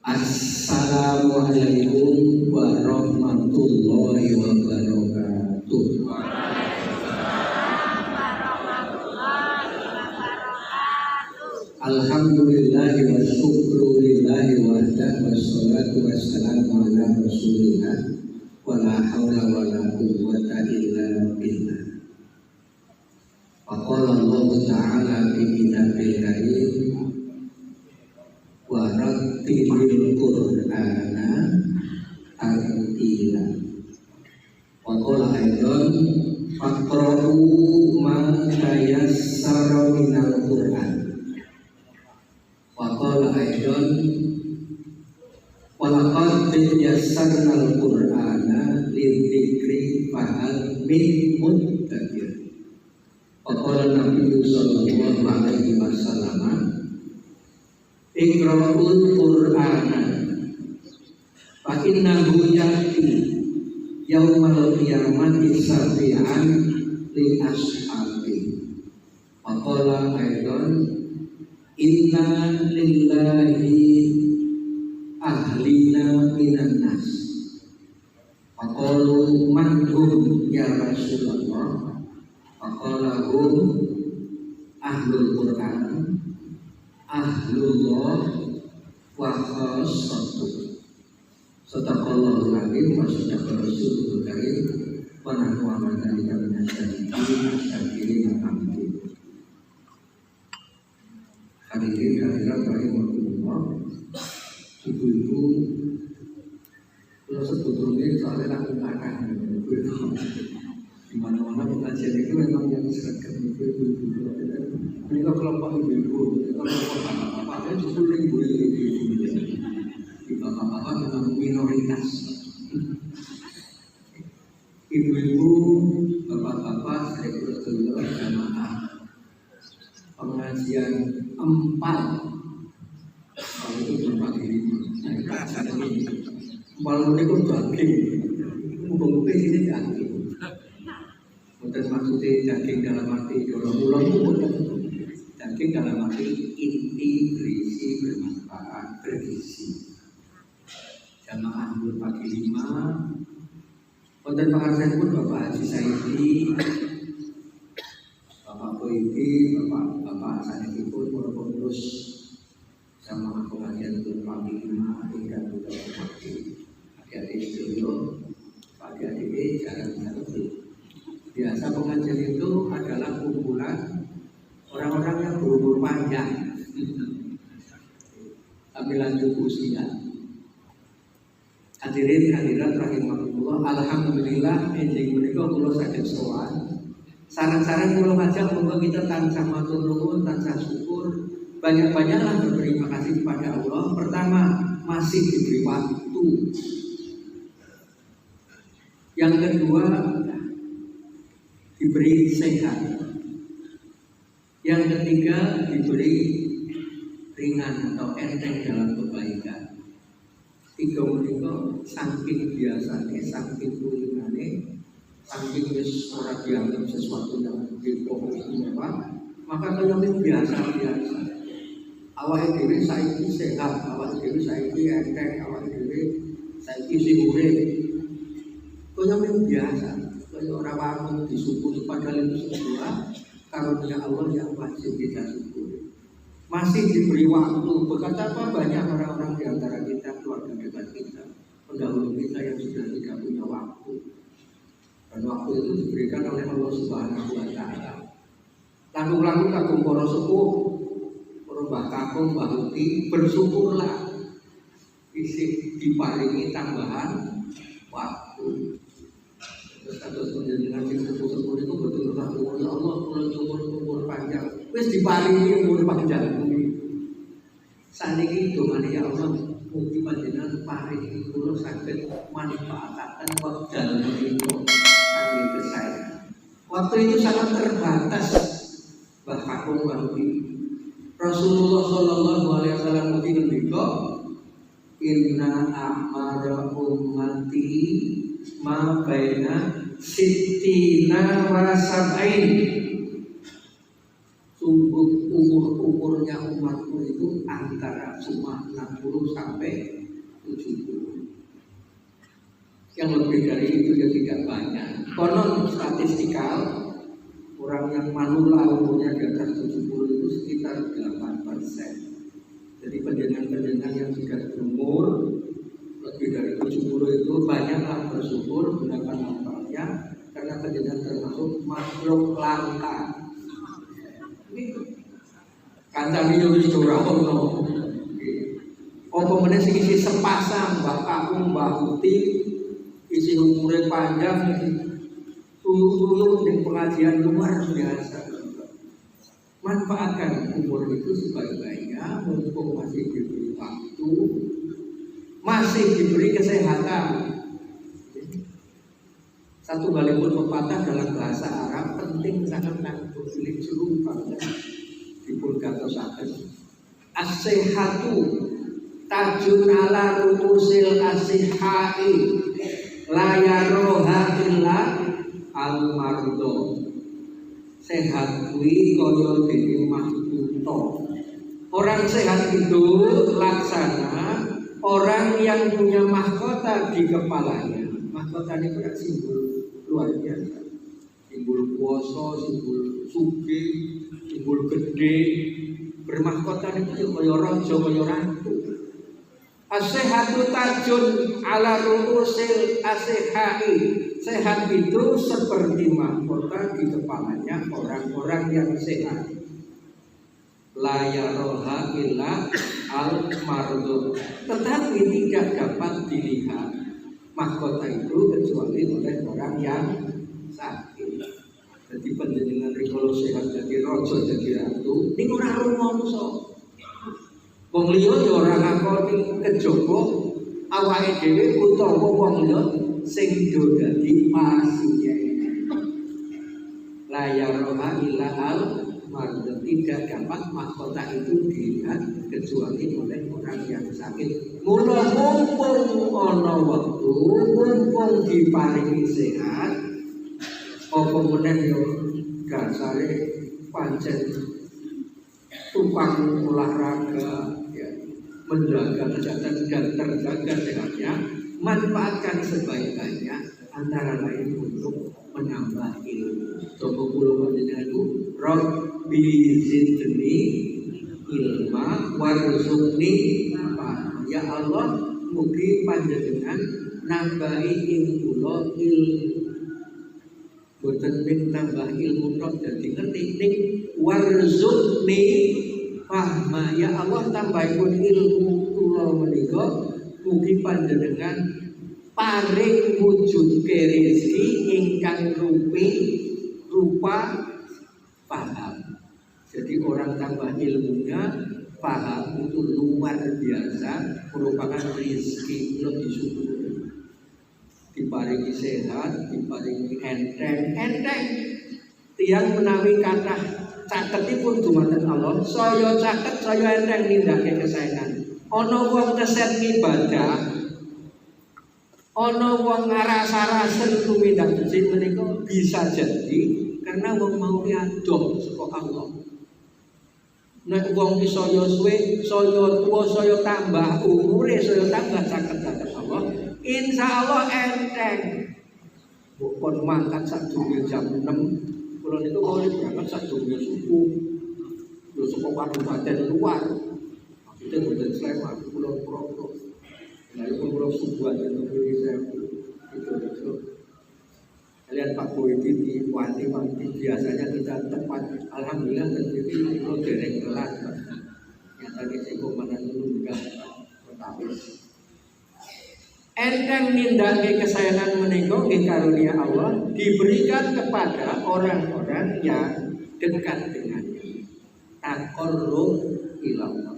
Assalamualaikum warahmatullahi wabarakatuh. Alhamdulillahi wa syukrulillahi wahdah wassalatu wassalamu ala rasulillah wa la hawla wa la quwwata illa billah. Faqala Allah ta'ala fi kitabil karim wa rattilil qur'ana tartila. Wa qala aidan faqra'u ma tayassara minal qur'an. Wa qala aidan wa laqad yassarnal qur'ana lidzikri fahal min muddakir. Wa qala Nabi sallallahu alaihi wasallam Iqra'ul Qur'ana fa innahu ya'ti yaumal qiyamati syafi'an li ashabi. Wa qala aidan inna lillahi ahlina minan nas. Wa qalu man hum ya Rasulullah. Wa qala hum ahlul Qur'an ahlullah wa khassatuh. Sadaqallahul azim wa sadaqa rasulul karim wa nahnu ala dzalika minasyakirin alhamdulillah. Hadirin hadirat rahimakumullah, ibu-ibu, kalau sebetulnya soalnya aku akan di mana-mana pengajian itu memang yang seragam ibu-ibu. Ini kelompok ibu-ibu, kelompok bapak-bapak, justru ibu-ibu di bapak-bapak memang minoritas. Ibu-ibu, bapak-bapak, saya berdoa jamaah pengajian 4 kalau itu berbagi 5. Kalau ini pun daging, mungkin ini daging. Bukan maksudnya daging dalam arti dorong-dorong bukan. Daging dalam arti inti berisi bermanfaat bergizi. Jamaah berbagi 5. Konten pengajian pun Bapak Haji Saidi, Bapak Boydi, Bapak Sanidi pun pengurus jamaah pengajian berbagi 5 hingga juga berbagi. Adik-adik studio, adik-adik jarang satu. Biasa pengajian itu adalah kumpulan orang-orang yang berumur panjang, tapi lanjut usia. Hadirin hadirat rahimahullah, alhamdulillah enjing menika kula saged sowan. Saran-saran kula ngajak monggo kita tansah matur nuwun, tansah syukur, banyak-banyaklah berterima kasih kepada Allah. Pertama, masih diberi waktu. Yang kedua, diberi sehat. Yang ketiga, diberi ringan atau enteng dalam kebaikan. 3 menika saking biasane, saking ringane, saking wis ora dianggap sesuatu yang istimewa, maka kaya biasa-biasa. Awake dhewe saiki sehat, awake dhewe saiki enteng, awake dhewe saiki sing urip. Kaya biasa. Kalau orang bangun disyukuri padahal itu sebuah karunia Allah yang wajib kita syukuri. Masih diberi waktu. Berkata apa banyak orang-orang di antara kita, keluarga dekat kita, pendahulu kita yang sudah tidak punya waktu. Dan waktu itu diberikan oleh Allah Subhanahu wa Ta'ala. Lalu kagum para sepuh, para mbah kakung, mbah uti, bersyukurlah isi diparingi tambahan waktu. Terus penjelasan yang sepuh-sepuh itu betul-betul ya Allah, kalau umur panjang, wis diparingi umur panjang. Saniki dongane ya Allah, mugi panjenengan paringi kula saged manfaataken wekdal menika kangge kesehatan. Waktu itu sangat terbatas. Bahkan Rasulullah Shallallahu Alaihi Wasallam ngendika, Inna amara ummati ma baina sittina wa sab'in. Sungguh umur umurnya umatku itu antara cuma 60 sampai 70. Yang lebih dari itu ya tidak banyak. Konon statistikal, orang yang manula umurnya di atas 70 itu sekitar 8%. Jadi penjenengan-penjenengan yang sudah berumur lebih dari 70 itu banyaklah bersyukur gunakan manfaatnya, karena penjenengan termasuk makhluk langka. Kancane yo wis ora ono. Apa meneh sing isi sepasang Mbah Kakung Mbah Uti isi umure panjang tuyul ning pengajian luar biasa. Manfaatkan umur itu sebaik-baiknya, mumpung masih diberi waktu, masih diberi kesehatan. Satu balipun pepatah dalam bahasa Arab penting sangat nanggung cilik juru pada dipun gatosaken. As-sihhatu tajun ala ruusil asihai la yaroha illa al-mardo. Sehat kuwi kaya dene mahkota. Orang sehat itu laksana orang yang punya mahkota di kepalanya. Mahkota itu kan simbol luar biasa. Simbol kuasa, simbol sugih, simbol gede. Bermahkota itu kaya raja, kaya ratu. As-sihhatu tajun ala ruusil asihai. Sehat itu seperti mahkota di kepalanya orang-orang yang sehat. La yaroha illa al-mardu. Tetapi tidak dapat dilihat mahkota itu kecuali oleh orang yang sakit. Jadi panjenengan rikala sehat jadi raja jadi ratu, ning ora rumangsa. Wong liya ya ora ngakoni kejaba awake dhewe utawa wong liya sing do dadi pasien. La yaroha illa al-mardu. Tidak dapat mahkota itu dilihat kecuali oleh orang yang sakit. Mula mumpung ana wektu, mumpung diparingi sehat, apa meneh yo dasare pancen tukang olahraga ya, menjaga kesehatan dan terjaga sehatnya, manfaatkan sebaik-baiknya, antara lain untuk menambah ilmu. Coba kula panjenengan itu Rabbi zidni ilma warzuqni fahma. Ya Allah, mugi panjenengan nambahi ing kula ilmu. Boten ping tambah ilmu tok dadi ngerti ning warzuqni fahma. Ya Allah, tambahipun ilmu kula menika mugi panjenengan paring wujudke rezeki ingkang rupa paham. Jadi orang tambah ilmunya, paham itu luar biasa, merupakan rezeki yang disyukuri. Diparingi sehat, diparingi enteng. Tiang menawi kathah caketipun dumateng Allah, saya caket, saya enteng nindakake kesaenan. Ana wong keset ibadah, ana wong ngaras-arasen tumindak becik menika bisa jadi karena wong mau adoh saka Allah. Nek wong iki saya suwe, saya tuwa, saya tambah umure, saya tambah caket Allah, insyaallah enteng. Bukan mangkat sak dunya jam 6. Kula niku mau berangkat sak dunya subuh. Lho saka kabupaten luar. Maksudnya boten Sleman, kula pro. Nah, itu kula subuh aja nunggu saya. Itu. Kalian Pak Boydi di wanti-wanti biasanya kita tepat. Alhamdulillah terjadi kalau dereng telat. Yang tadi saya komandan dulu enggak tetapi enteng nindake kesayangan menika nggih karunia Allah diberikan kepada orang-orang yang dekat dengannya. Taqarrub ilallah.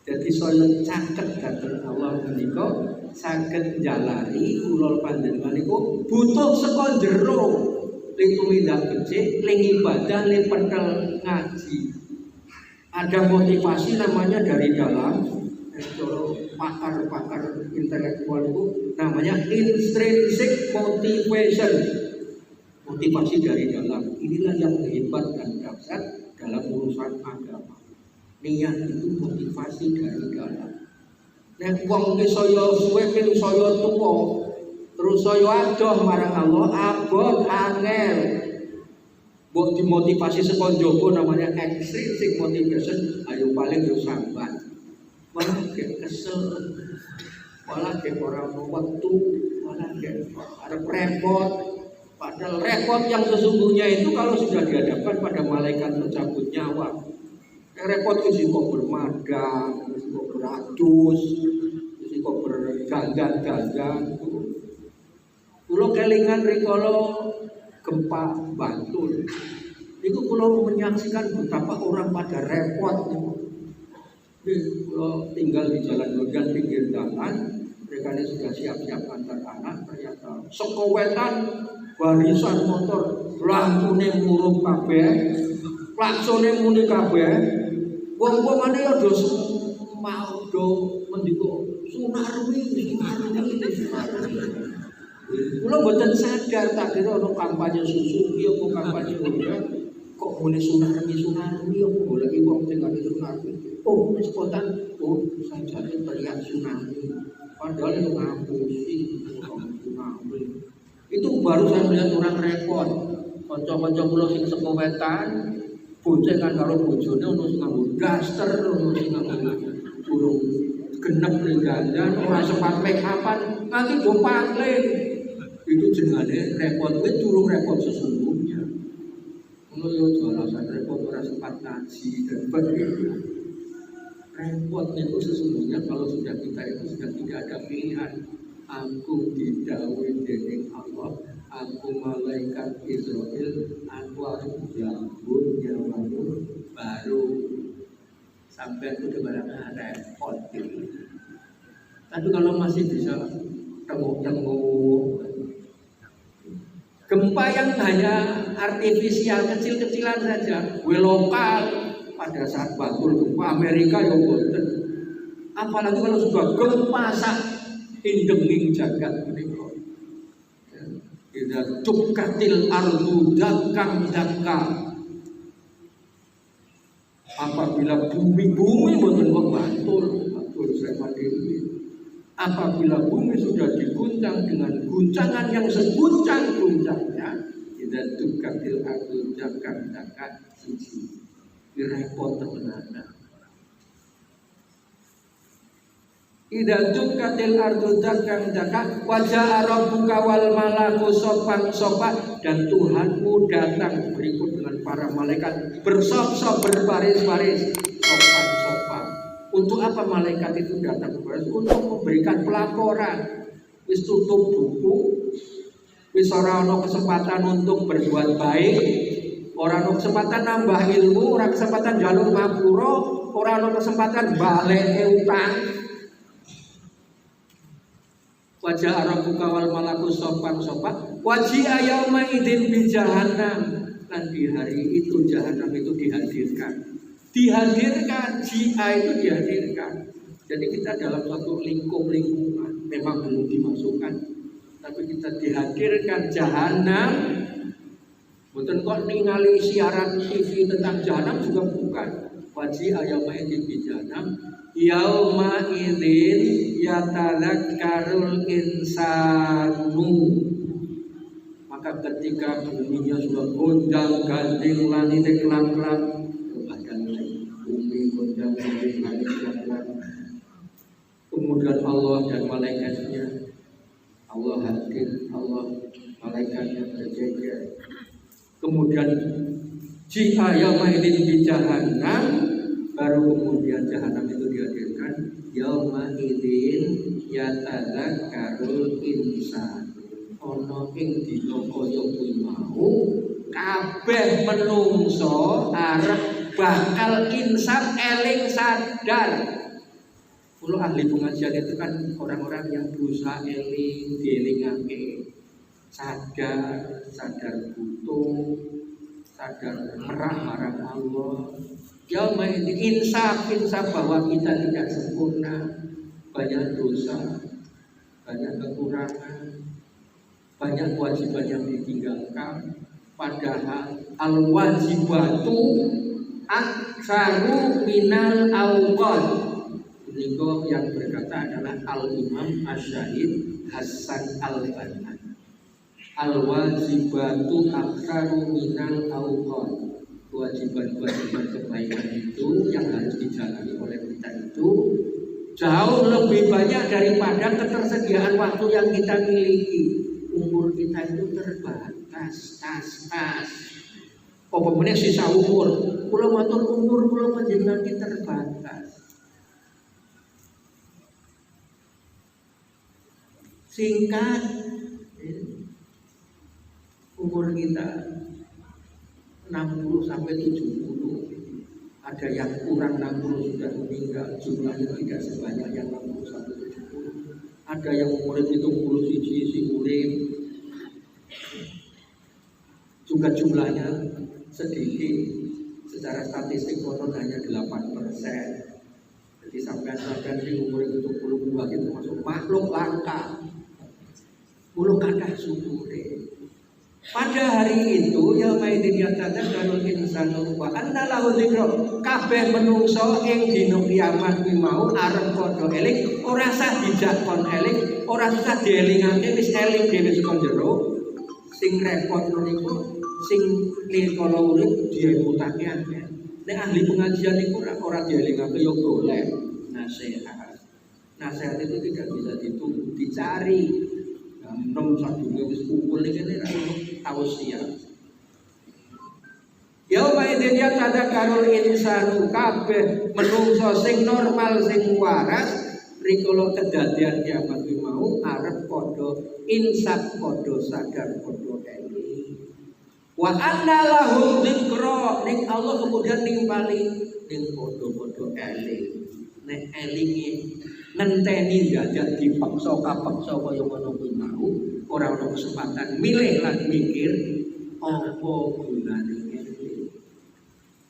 Jadi saya caket dhateng Allah menika saged jalari kula panjenengan niku butuh saka jero ling tumindak becik, ling ibadah, ling pentel ngaji. Ada motivasi namanya dari dalam. Kalau pakar-pakar intelektual itu namanya intrinsic motivation, motivasi dari dalam. Inilah yang hebat dan dahsyat dalam urusan agama. Niat itu motivasi dari dalam. Nek wong ki saya suwe ping saya tuwa, terus saya adoh marang Allah, abot angel. Mbok dimotivasi saka njaba namanya extrinsic motivation, ayo paling yo sambat. Malah gek kesel, malah gek ora wektu, malah gek arep repot. Padahal repot yang sesungguhnya itu kalau sudah dihadapkan pada malaikat pencabut nyawa. Repot risiko bermadang, risiko beradus, risiko berganggan-ganggan. Kulo kelingan rikala gempa Bantul. Itu kulo menyaksikan betapa orang pada repot. Kulo tinggal di jalan Logan pinggir jalan, mereka ini sudah siap-siap antar anak, ternyata sekowetan barisan motor, lampune murup kabeh, klaksone muni kabeh. Wong-wongane ya do mau do mendika Sunarwi. Kula mboten sadar tak kira ana kampanye Suzuki apa kampanye Honda kok muni Sunarwi apa goleki wong sing ngene Sunarwi. Oh, spontan sajane teriak Sunarwi. Padahal itu ngapusi Sunarwi. Itu baru saya melihat orang repot. Kanca-kanca kula sing saka wetan boncengan karo bojone ono sing nganggo daster, ono sing nganggo burung genep linggandan, ora sempat make upan, nanti do pangling. Itu jenenge repot, kuwi durung repot sesungguhnya. Ngono yo alasan repot ora sempat ngaji dan begitu. Repot itu sesungguhnya kalau sudah kita itu sudah tidak ada pilihan. Aku didhawuhi dening Allah, aku malaikat Israel, aku harus jambut nyawamu baru sampai itu kebarang repot. Tapi kalau masih bisa tengok-tengok, gempa yang hanya artifisial kecil-kecilan saja, lokal pada saat Bantul gempa Amerika yang boten. Apalagi kalau sudah gempa endemik jagat menika. Idza tukatil ardu dakam dakka. Apabila bumi boten Bantul saya mandiri. Apabila bumi sudah diguncang dengan guncangan yang seguncang-guncangnya, idza tukatil ardu dakam dakka siji. Repot temenan. Idza tukatil ardu dakam dakka wajah rabbuka wal malaku sofan sofa, dan Tuhanmu datang berikut dengan para malaikat bersop-sop berbaris-baris sofan sofa. Untuk apa malaikat itu datang berbaris? Untuk memberikan pelaporan. Wis tutup buku, wis ora ana kesempatan untuk berbuat baik, ora ana kesempatan nambah ilmu, ora kesempatan jalur ngapura, ora ana kesempatan balik utang. Wajah Arabuka wal malaku sopan wajih yauma idzin bi jahannam. Dan di hari itu jahanam itu dihadirkan, jia itu dihadirkan. Jadi kita dalam satu lingkungan memang belum dimasukkan, tapi kita dihadirkan jahanam. Bukan kok ningali siaran TV tentang jahanam juga bukan. Wajih yauma idzin bi jahannam. Yauma idzin yatadzakkarul insanu. Maka ketika buminya sudah gonjang-ganjing langit kelap-kelap, badan bumi gonjang-ganjing langit kelap-kelap, kemudian Allah dan malaikatnya, Allah hadir, Allah malaikatnya berjejer. Kemudian jika yauma idzin bi jahannam, baru kemudian jahanam itu dihadirkan. Yauma idzin yatadzakkarul insan. Ana ing dina kaya kuwi mau kabeh menungso arep bakal insan eling sadar. Kulo ahli pengajian itu kan orang-orang yang berusaha eling, dielingake, sadar butuh, sadar marah Allah. Yauma idzin insaf bahwa kita tidak sempurna, banyak dosa, banyak kekurangan, banyak kewajiban yang ditinggalkan. Padahal al-wajibatu Aksaru minal awqat. Ini yang berkata adalah Al-Imam Asy-Syahid Hasan Al-Banna. Al-wajibatu aksaru minal awqat. Kewajiban-kewajiban kebaikan itu yang harus dijalani oleh kita itu jauh lebih banyak daripada ketersediaan waktu yang kita miliki. Umur kita itu terbatas, tas. Apa meneh sisa umur? Kula matur umur kula panjenengan iki terbatas. Singkat umur kita 60 sampai 70. Ada yang kurang 60 sudah meninggal, jumlahnya tidak sebanyak yang 60 sampai 70. Ada yang umurnya 70 siji urip. Juga jumlahnya sedikit, secara statistik konon hanya 8%. Jadi sampai di umur 72 itu masuk makhluk langka. Mulu kathah syukure. Pada hari itu ya maidin yatatan kalul insanu wa anna lahu dzikra. Kabeh menungso ing dina kiamat kuwi mau arep padha eling, ora sah dijak kon eling, ora usah dielingake wis eling dhewe saka jero. Sing repot niku sing kala urip diemutake akeh. Nek ahli pengajian niku ora dielingake yo golek nasihat. Nasihat itu tidak bisa ditunggu, dicari. Nom sadurunge wis kumpul iki nek tausiah. Ya maidin ya tadzakarul insanu kabeh menungso sing normal sing waras rikala kedadian kiamat kuwi mau arep padha insaf, padha sadar, padha eling. Wa anna lahu dzikra ning Allah kemudian nimpali ning padha-padha eling. Nek elinge ngenteni dadak dipaksa kapaksa kaya ngono kuwi mau ora ana kesempatan milih lan mikir apa gunane eling.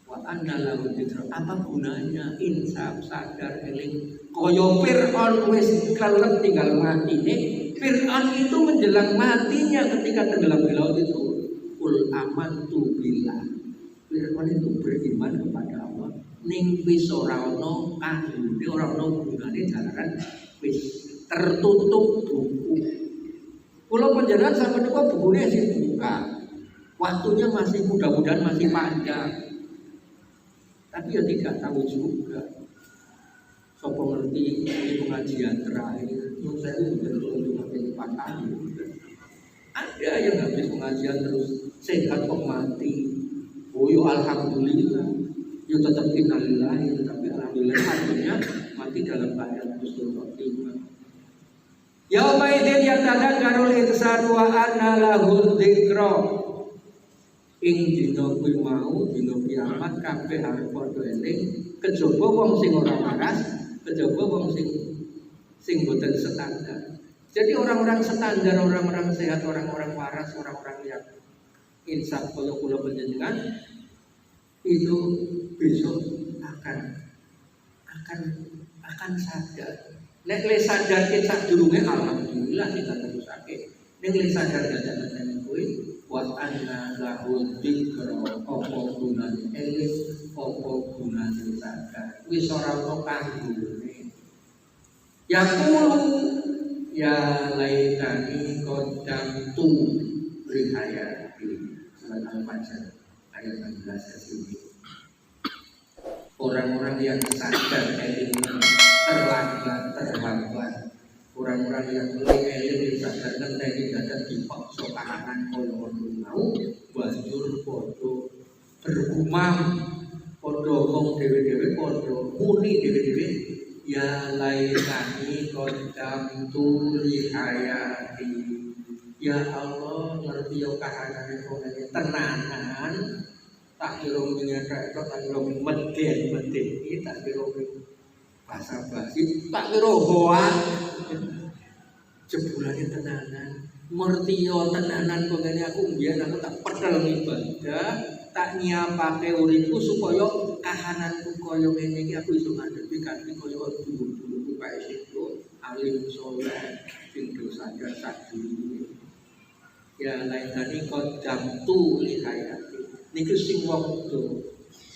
Wa anna lahu dzikra apa gunanya insaf, sadar, eling. Kaya Fir'aun wis kelep tinggal matine. Fir'aun itu menjelang matinya ketika tenggelam di laut itu kul amantu billah. Fir'aun itu beriman kepada Allah. Ning wis ora ana kanggone, ora ana gunane jalaran wis tertutup buku. Kula panjenengan sampeyan niku bukune sing buka. Waktunya masih mudah-mudahan masih panjang. Tapi ya tidak tahu juga. Sopo ngerti ini pengajian terakhir, yang saya betul cuma 4 tahun. Ada yang habis pengajian terus sehat kok mati. Oh yo alhamdulillah, yo tetap innalillahi, tetapi alhamdulillah artinya mati dalam keadaan husnul khotimah. Yauma idzin yatadzakkarul insanu wa anna lahu dzikra. Ing dina kuwi mau dina kiamat kabeh arep padha eling, kejaba wong sing ora waras, kejaba wong sing boten standar. Jadi orang-orang standar, orang-orang sehat, orang-orang waras, orang-orang yang insaf kaya kula panjenengan itu besok akan sadar. Nek le sadar kita sadurunge alhamdulillah kita terusake. Nek le sadar dadak-dadak kuwi wa anna lahu dzikra apa gunane eling apa gunane sadar. Wis ora ono kanggone. Ya kulo ya laitani qaddamtu li hayati. Surat Al-Fajr ayat 16 sini. Orang-orang yang sadar eling terlambat. Orang-orang yang eling sadar ngenteni dadak dipaksa kahanan kaya ngono mau banjur padha bergumam, padha ngomong dhewe-dhewe, padha muni dhewe-dhewe ya laitani qaddamtu li hayati. Ya Allah, ngerti yo kahanane kok tenanan. Tak kira menyerah, tak kira meden, tak kira basa-basi, tak kira hoak. Jebulane tenanan, mertiyo tenanan kongene aku mbiyen aku tak pedal ibadah, tak nyiapake uripku supaya kahananku kaya ngene iki aku iso ngadepi kanthi kaya dulu-dulu kae situ alim saleh sing dosa sadurunge. Ya laitani qaddamtu li hayati. Niku sing wong do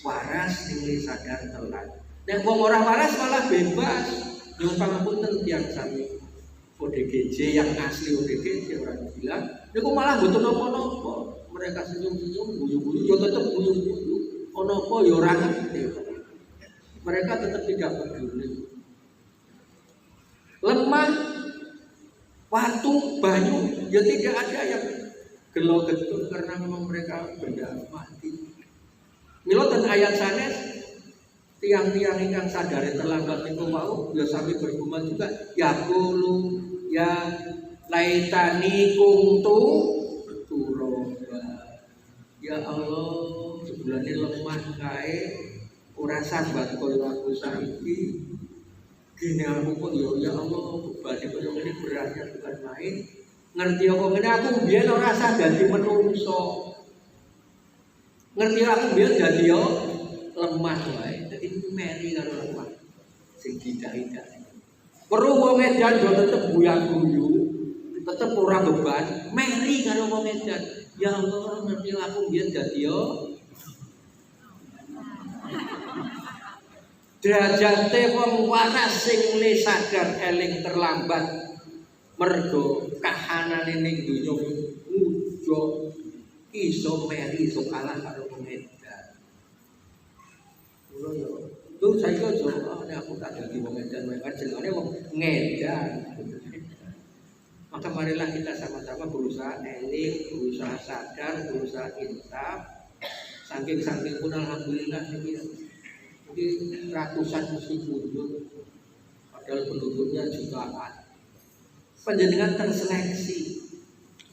waras ning sadar telat. Nek wong ora waras malah bebas. Nyuwun pangapunten tiyang sami ODGJ yang asli ODGJ orang bilang, niku malah mboten napa-napa. Mereka senyum-senyum, guyu-guyu, yo tetep guyu-guyu. Ono apa yo ora ngerti. Mereka tetap tidak peduli. Lemah, waktu, banyu, ya tidak ada yang gelo-getun karena memang mereka benda mati. Mila ten ayat sanes tiang-tiang ingkang sadare terlambat niku mau ya sami bergumam juga ya qulu ya laitani kuntu turaba. Ya Allah, sebulane lemah kae ora sambat koyo aku saiki. Gini aku kok ya Allah, bebane koyo ngene beratnya bukan main. Ngerti apa ngene aku biyen ora usah dadi menungso. Ngerti aku biyen dadi yo lemah wae. Dadi meri karo lemah. Sing didah-idah. Perlu wong edan yo tetep guyu-guyu, tetep ora beban, meri karo wong edan. Ya Allah, ngerti aku biyen dadi yo derajate wong waras sing le sadar eling terlambat mergo kahanane ning donya mujo iso meri iso kalah karo wong edan. Kulo yo tuh saiki aja aku tak dadi wong edan wae kan jenenge wong ngedan. Maka marilah kita sama-sama berusaha eling, berusaha sadar, berusaha insaf. Saking-saking pun alhamdulillah ini ratusan mesti kunjung, padahal penduduknya jutaan. Panjenengan terseleksi,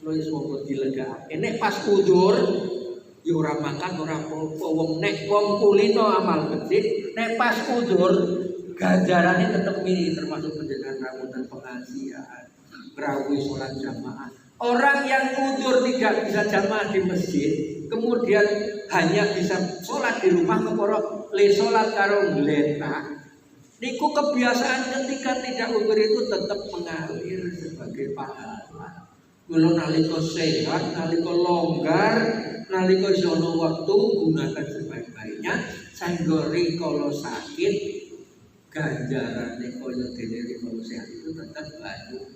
lo semoga dilegakake. Nek pas udur, ya ora makan ora apa-apa. Wong nek wong kulino amal becik, nek pas udur ganjarane tetep mirip termasuk panjenengan rambutan pengajian, rawuh sholat jamaah. Orang yang udur tidak bisa jamaah di masjid, kemudian hanya bisa sholat di rumah keporo le sholat karo ngletak. Niku kebiasaan ketika tidak udur itu tetap mengalir sebagai pahala. Kulo nalika sehat, nalika longgar, nalika sono waktu gunakan sebaik-baiknya. Sanggo rikala sakit ganjarane kaya dene rikala sehat itu tetap banyak.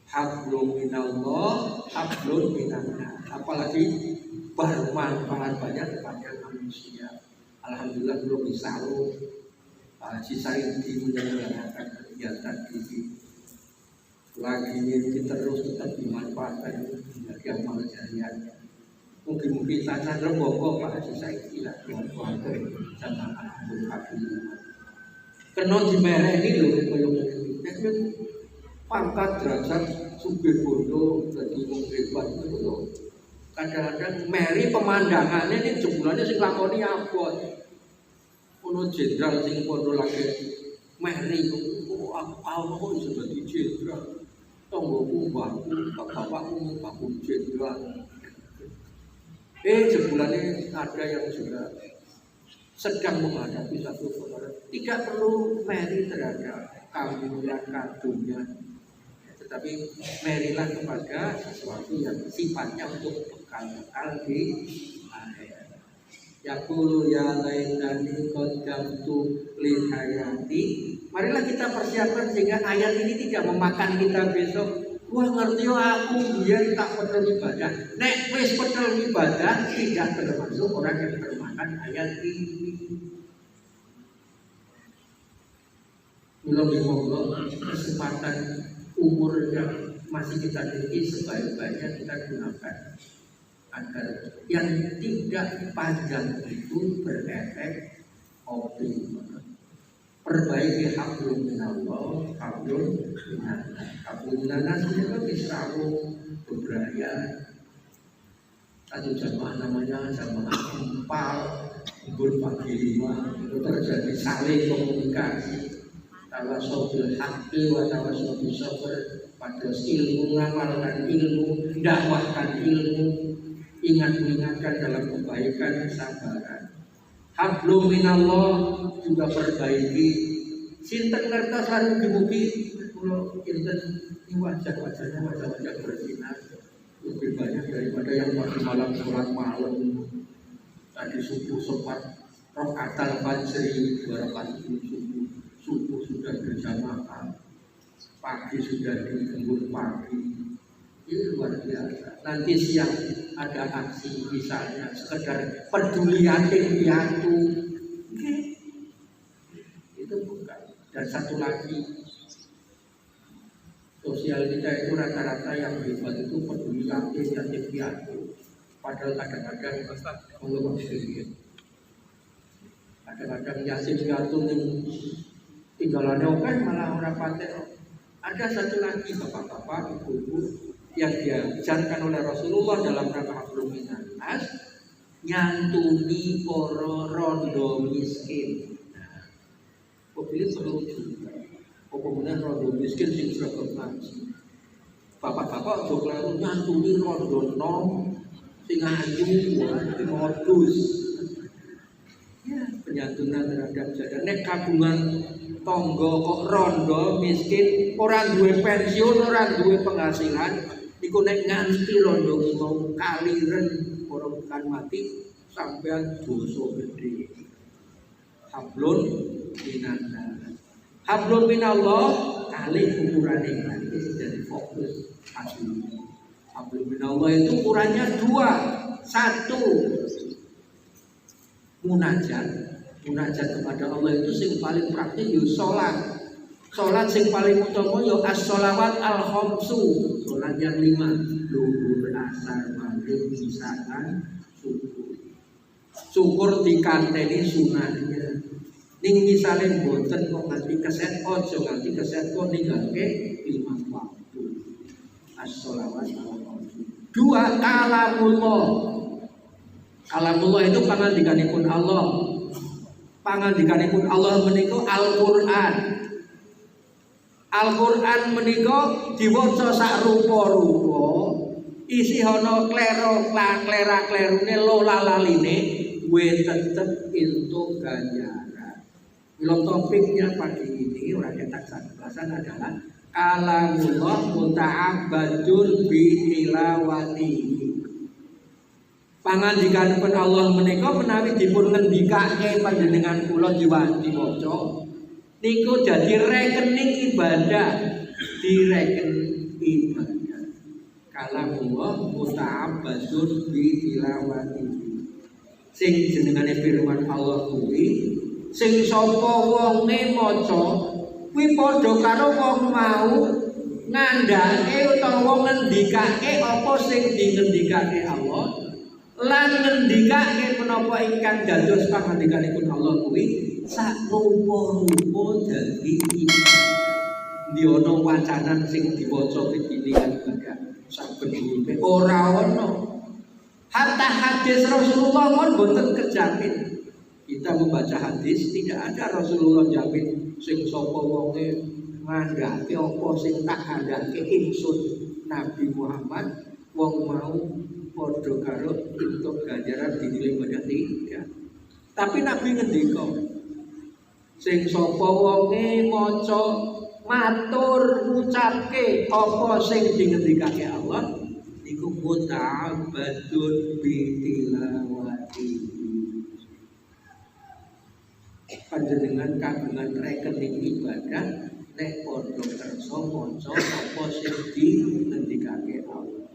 Hablum minallah, hablum minannas. Apalagi bermanfaat banyak kepada manusia. Alhamdulillah belum bisa sisa ini menjalankan kegiatan ini. Lagi ini terus tetap dimanfaatkan bagi amal jariah. Mungkin saja remboko Pak sisa ini lah dimanfaatkan sama alhamdulillah. Kena dimerah ini loh koyo pangkat derajat sugih bondo dadi wong hebat itu loh. Kadang-kadang meri pemandangannya ini jumlahnya sing lakoni abot. Ono jenderal sing padha lagi meri kok aku kok iso dadi jenderal. Tonggoku mbahku, bapakku jenderal. Jebulane ada yang juga sedang menghadapi satu perkara. Tidak perlu meri terhadap kamunya, kadunya, tetapi merilah kepada sesuatu yang sifatnya untuk bekal-bekal di akhirat. Yaqulu ya laitani qaddamtu li hayati. Marilah kita persiapkan sehingga ayat ini tidak memakan kita besok. Wah ngerti aku biar tak pedul ibadah. Nek wis pedul ibadah tidak termasuk orang yang termakan ayat ini. Mudah-mudahan kesempatan umur yang masih kita miliki sebaik-baiknya kita gunakan agar yang tidak panjang itu berefek optimal. Perbaiki hablum minallah, hablum minannas. Hablum minannas itu disrawu beberapa. Satu jamaah namanya jamaah empal, pagi 5 itu terjadi saling komunikasi. Tawasobil haqqi wa tawasobil sabr, pada ilmu mengamalkan ilmu, dakwahkan ilmu, ingat-ingatkan dalam kebaikan kesabaran. Hablum minallah juga perbaiki. Sinten ngertos harus dimugi kalau inten ini wajah-wajahnya wajah-wajah bersinar lebih banyak daripada yang pagi malam sholat malam. Tadi subuh sempat rokaatal fajri 2 rakaat subuh sudah berjamaah, pagi sudah di embun pagi. Ini luar biasa. Nanti siang ada aksi misalnya sekedar peduli yatim piatu. Itu bukan. Dan satu lagi, sosial kita itu rata-rata yang hebat itu peduli yatim piatu. Padahal kadang-kadang mengeluh sedikit. Kadang-kadang yatim piatu nih tinggalannya kan malah orang paten. Ada satu lagi bapak-bapak, ibu-ibu yang diajarkan oleh Rasulullah dalam rangka hablum minannas, nyantuni para rondo miskin. Nah, pilih perlu juga. Kemudian rondo miskin sing sregep ngaji. Bapak-bapak jo kleru nyantuni rondo nom sing ayu sing modus. Ya, penyantunan terhadap janda. Nek kabungan tonggo kok rondo miskin, orang duwe pensiun, orang duwe penghasilan, iku nek nganti rondo mau kaliren orang bukan mati sampean dosa gede. Hablun minallah. Hablun minallah kali ukurane iki jadi fokus asli. Hablun minallah itu ukurannya 2. 1 munajat kepada Allah itu sing paling praktis yo salat. Salat sing paling utama yo as-shalawat al-khamsu. Salat yang 5, zuhur, asar, maghrib, isya, subuh. Syukur dikanteni sunahnya. Ning misale mboten kok nganti keset ojo nganti keset kok ninggalke 5 waktu. As-shalawat al-khamsu. 2 kalamullah. Kalamullah itu pangandikanipun Allah. Pangandikanipun Allah menika Al-Qur'an. Al-Qur'an menika diwaca sak rupa-rupa, isi ana klera-klerune lolalaline kuwi tetep entuk ganjaran. Mila topiknya pagi ini ora ketak sabasan adalah kalamullah muta'abbadun bi tilawatihi. Pangandikanipun Allah menika menawi dipun ngendikake panjenengan kula diwanti maca niku dadi rekening ibadah, direken ibadah. Kalamullah muta'abbadun bi tilawati. Sing jenengane firman Allah kuwi sing sapa wonge maca kuwi padha karo wong mau ngandhake utawa ngendikake apa sing dingendikake Allah. Lan ngendikake menapa ingkang dados pangandikanipun Allah kuwi sak rupa-rupa dadi ndi ana wacanan sing diwaca pikiran ibadah saben dina ora ana. Hatta hadis Rasulullah mon boten kejamin. Kita membaca hadis tidak ada Rasulullah jamin sing sapa wonge ngandhake apa sing tak andhake ingsun Nabi Muhammad wong mau padha karo entuk ganjaran dinilai pada 3. Tapi Nabi ngendika sing sapa wonge maca matur ngucapke apa sing dingendikake Allah iku muta'abbadun bi tilawati. Panjenengan kagungan rekening ibadah nek padha kersa maca apa sing dingendikake Allah.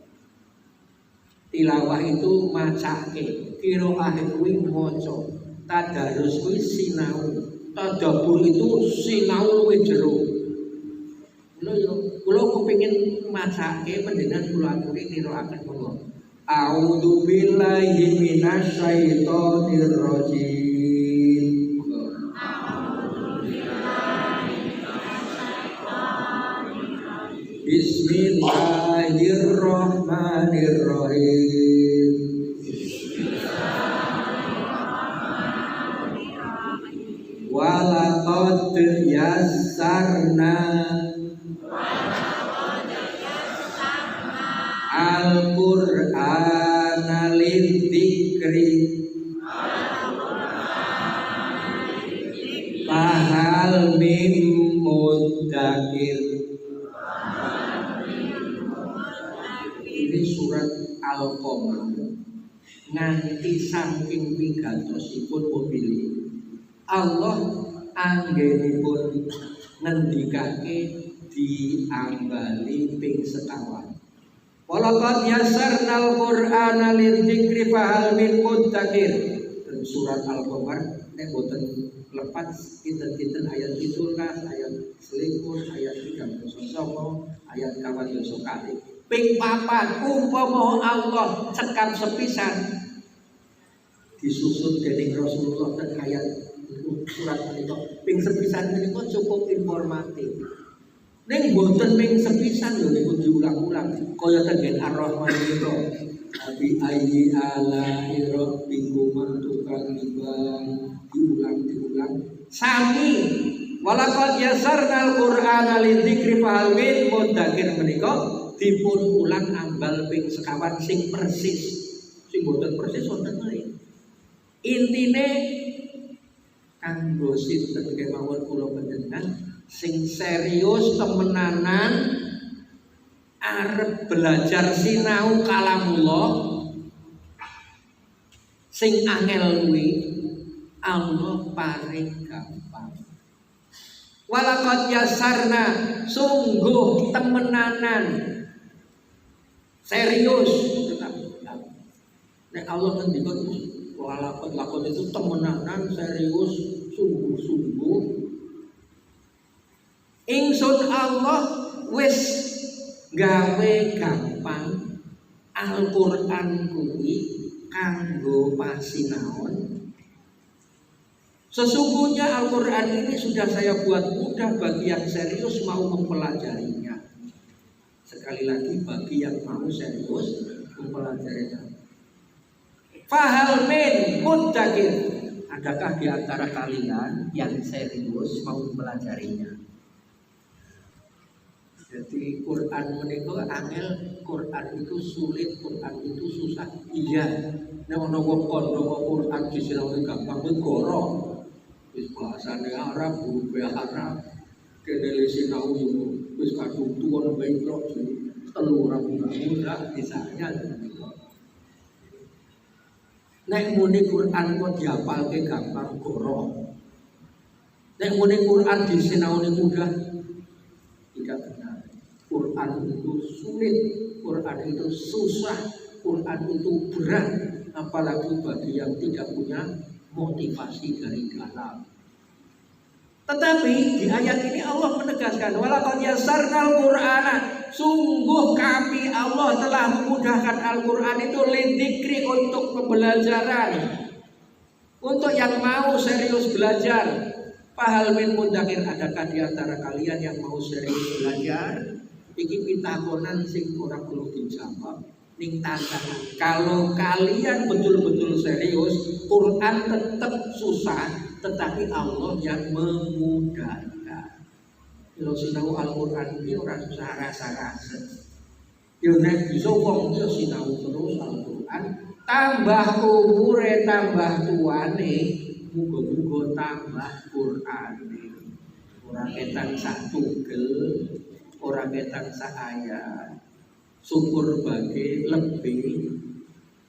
Tilawah itu macake, qiraah kuwi maca, tadarus kuwi sinau, tadabbur itu sinau luwih jero. Kula kepengin macake panjenengan kula aturi niraaken monggo. A'udzu billahi minasy syaithanir rajim. Bismillahirrahmanirrahim. Walaqad yassarna Al-Qur'ana lidzikri fahal min mudzakir. Ini surat Al-Qamar. nganti saking wigatosipun mobil Allah anggenipun ngendikake diambali ping sekawan. Walaqad yassarnal Qur'ana lidzikri fahal min mudzakir. Surat Al-Qamar nek boten lepas kinten-kinten ayat 17, ayat 21, ayat 39, ayat 29 kali. Ping 4 umpama Allah cekap sepisan disusun dening Rasulullah ten ayat surat menika ping sepisan menika cukup informatif. Ning boten ping sepisan lho niku diulang-ulang kaya ten Ar-Rahman menika. Abi ayyi ala rabbikum tukadziban diulang sami. Walaqad yassarnal Qur'ana lidzikri fahal min mudzakir menika dipun ulang ambal ping sekawan sing persis. Sing boten persis wonten wae. Intine kanggo sinten kemawon kula panjenengan sing serius temenanan arep belajar sinau kalamullah sing angel kuwi Allah paring gampang. Walaqad yassarna sungguh temenanan serius nek Allah ngendika lakon itu temenanan serius sungguh-sungguh. Ingsun Allah wis gawe gampang Al-Qur'an kuwi kanggo pasinaon. Sesungguhnya Al-Qur'an ini sudah saya buat mudah bagi yang serius mau mempelajarinya. Sekali lagi bagi yang mau serius mempelajarinya. Fahal min mudzakir. Adakah di antara kalian yang serius mau mempelajarinya? Jadi Quran menika angel, Quran itu sulit, Quran itu susah. Iya. Nek ana wong kandha Quran disinaoni gampang kuwi goro. Wis bahasane Arab, huruf Arab. Kene sinau yo wis kadung tuwa bengkrok telu ora mudah disanya. Nek muni Quran kok dihafalke gampang goro. Nek muni Quran disinaoni mudah tidak benar. Quran itu sulit, Quran itu susah, Quran itu berat, apalagi bagi yang tidak punya motivasi dari dalam. Tetapi di ayat ini Allah menegaskan, walaqad yassarnal Qur'ana, sungguh kami Allah telah memudahkan Al-Qur'an itu lidzikri untuk pembelajaran. Untuk yang mau serius belajar, fahal min mudzakir, adakah di antara kalian yang mau serius belajar? Iki pitakonan sing ora perlu dijawab ning tantangan. Kalau kalian betul-betul serius, Quran tetap susah, tetapi Allah yang memudahkan. Kalau sinau Al-Quran ini ora susah rasa-rasa. Yo nek bisa wong yo sinau terus Al-Quran, tambah umure tambah tuane, muga-muga tambah Qurane. Ora ketan sak tugel, ora ketan sak ayat. Syukur bagi lebih,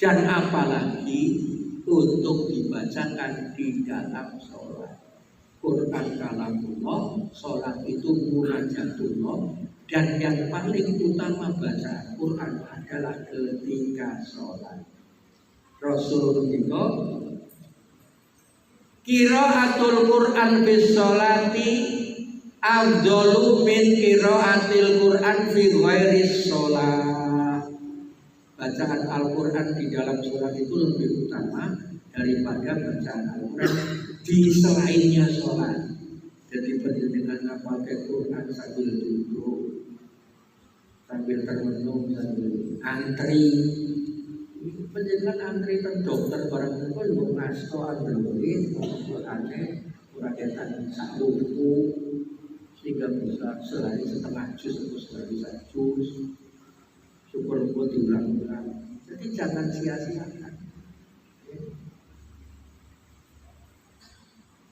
dan apalagi untuk dibacakan di dalam sholat. Quran kalamullah, sholat itu munajatullah, dan yang paling utama baca Quran adalah ketika sholat. Rasul kita qiraatul Quran bis sholati afdalu min qiraatil Quran fi ghairis sholat. Bacaan Al-Quran di dalam sholat itu lebih utama daripada bacaan Al-Quran di selainnya sholat. Jadi penjenengan pakai Quran sambil duduk, sambil termenung, sambil antri. Penjenengan antri ke dokter barang itu juga ngasto android, Qurannya uraketan sak luku, sehingga bisa sehari setengah juz atau sehari satu juz. Syukur diulang-ulang. Jadi jangan sia-siakan.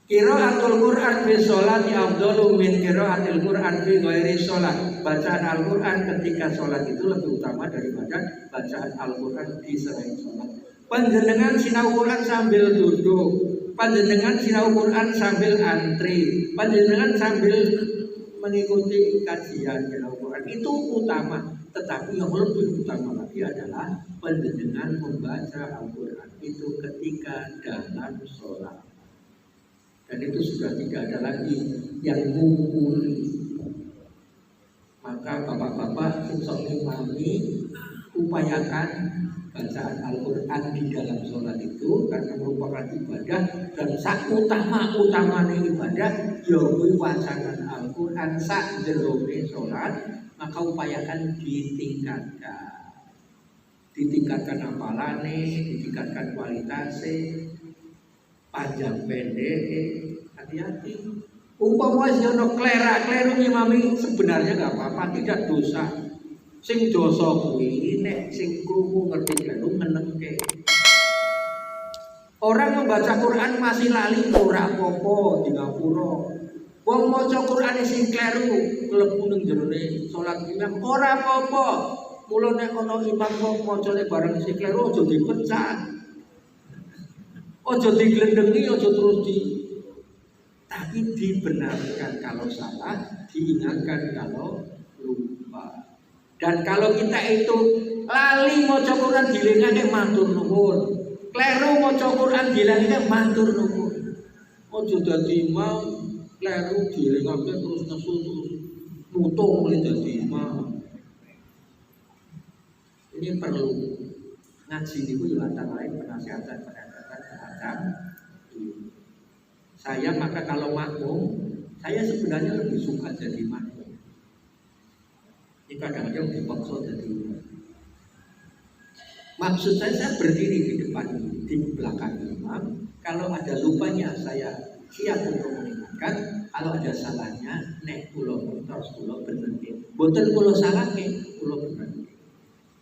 Qiraatul Quran fi sholati afdalu min qiraatil Quran fi ghairi sholat. Bacaan Al-Quran ketika sholat itu lebih utama daripada bacaan Al-Quran di selain sholat. Panjenengan sinau Quran sambil duduk, panjenengan sinau Quran sambil antri, panjenengan sambil mengikuti kajian sinau Quran, itu utama. Tetapi yang lebih utama lagi adalah panjenengan membaca Al-Quran itu ketika dalam sholat. Dan itu sudah tidak ada lagi yang ngumpuli. Maka bapak-bapak insya imami upayakan bacaan Al-Quran di dalam sholat itu, karena merupakan ibadah dan sak utama-utamanya ibadah yaitu wacangan Al-Quran sak jerone sholat. Maka upayakan ditingkatkan apalane, ditingkatkan kualitasnya, panjang pendek, hati-hati. Umpama ono kleru ngimami sebenarnya nggak apa-apa, tidak dosa. Sing dosa kuwi nek sing krungu ngerti kleru ngenengke. Orang membaca Quran masih lali ora apa-apa di ngapura. Wong maca Quran sing kleru mlebu ning jerone salat imam ora apa-apa. Mula nek ana imam kok macane bareng sing kleru aja dipecat. Aja diglendengi, aja terus tapi dibenarkan kalau salah, diingatkan kalau lupa. Dan kalau kita itu lali maca Quran dilingake matur nuwun. Kleru maca Quran dilingake matur nuwun. Aja dadi imam kleru dilingake terus nesu terus mutung mulai dadi imam. Ini perlu ngaji niku ya antara lain penasihatan semacam ini. Saya maka kalau makmum, saya sebenarnya lebih suka jadi makmum. Ini kadang-kadang dipaksa jadi imam. Maksud saya berdiri di depan, di belakang imam. Kalau ada lupanya saya siap untuk mengingatkan. Kalau ada salahnya, nek kulo terus kulo berhenti. Boten kulo salahke, kulo berhenti.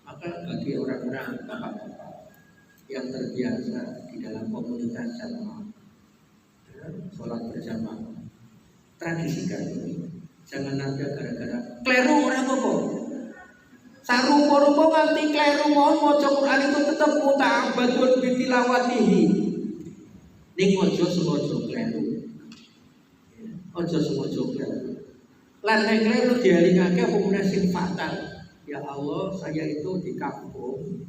Maka bagi orang-orang bapak-bapak yang terbiasa di dalam komunitas jamaah, sholat berjamaah, tradisikan ini. Jangan nanti gara-gara kleru orang apa. Sarupa-rupa nganti kleru mau maca Quran itu tetap muta'abbadun bi tilawatihi. Ning aja sengaja kleru. Aja sengaja kleru. Lan nek kleru dialingake apa meneh sing fatal. Ya Allah, saya itu di kampung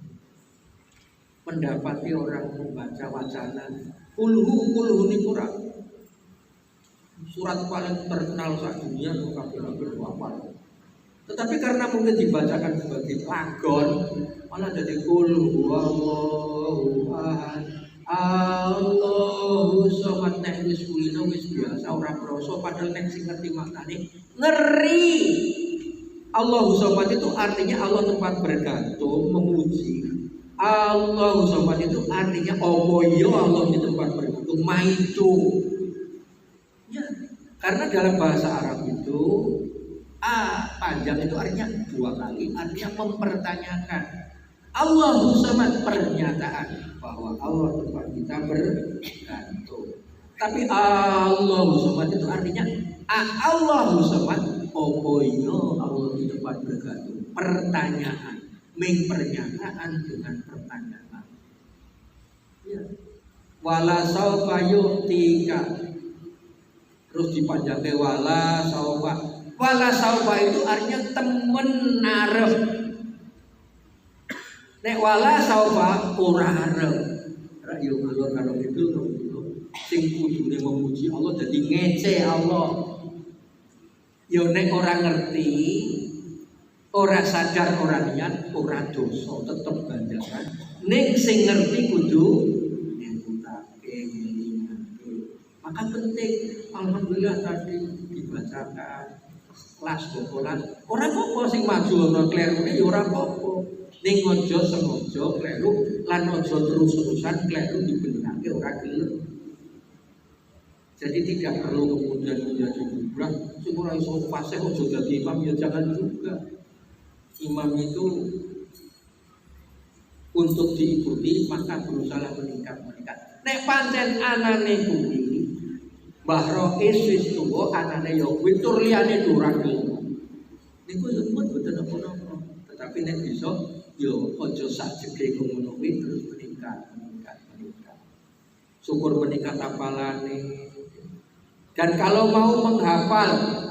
mendapati orang membaca wacana kulhu ini kurang. Surat paling terkenal saat dunia kabeh hafal. Tetapi karena mungkin dibacakan sebagai lagon, malah jadi kulhu Allahu ahad, Allahu somad. Nek wis kulino wis biasa ora krasa, padahal nek sing ngerti maknane ngeri. Allahu somad itu artinya Allah tempat bergantung, memuji. Allahu somad itu artinya ya Allah di tempat bergantung, maitu. Ya, karena dalam bahasa Arab itu panjang itu artinya dua kali, artinya mempertanyakan. Allahu somad pernyataan bahwa Allah tempat kita bergantung. Tapi Allahu somad itu artinya Allahu somad ya Allah di tempat bergantung. Pertanyaan, pernyataan dengan pertanyaan. Ya. Wala saufa yu'tika. Terus dipanjangke wala saufa. Wala saufa itu artinya temen arep. Nek wala saufa ora arep. Ra yo ngalor karo itu sing kudune memuji Allah dadi ngece Allah. Yo nek ora ngerti, ora sadar, ora niat, ora dosa, tetep ganjaran. Ning sing ngerti kudu nyebutake, ngelingake. Maka penting, alhamdulillah tadi dibacakan kelas bokolan. Ora apa-apa sing maju ana klerune ya ora apa-apa. Ning aja sengaja kleru lan aja terus-terusan kleru dibenarke ora gelem. Jadi tidak perlu kemudian menjadi bubrah. Semua iso fasih aja dadi imam ya jangan juga. Imam itu untuk diikuti maka berusaha meningkat. Nek pancen anane kuwi Mbah Rois wis tuwa anane ya kuwi tur liyane ora gelem. Niku yo mboten apa-apa. Tetapi nek bisa yo aja sak jege ngono kuwi terus meningkat. syukur meningkat hafalane. Dan kalau mau menghafal,